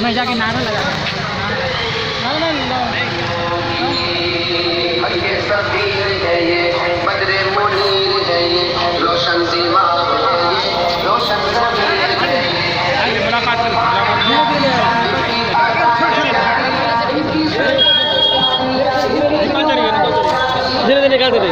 मैं जाके नारा लगा बदरे मुनीर है ये, रोशन दिमाग है ये, रोशन मुलाकात धीरे धीरे निकालते थे।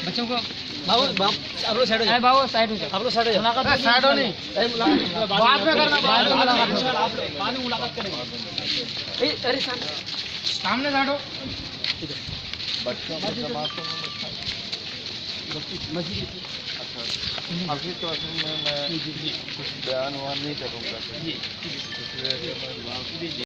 बच्चों को बाबू आप लोग साइड हो जाओ। बाबू साइड हो जाओ। आप लोग साइड हो जाओ। साइड हो नहीं, बाद में करना, बाद में मुलाकात करेंगे। अरे सामने साइड हो। बच्चों को मस्जिद अभी तो असल में मैं कुछ बयान नहीं करूँगा।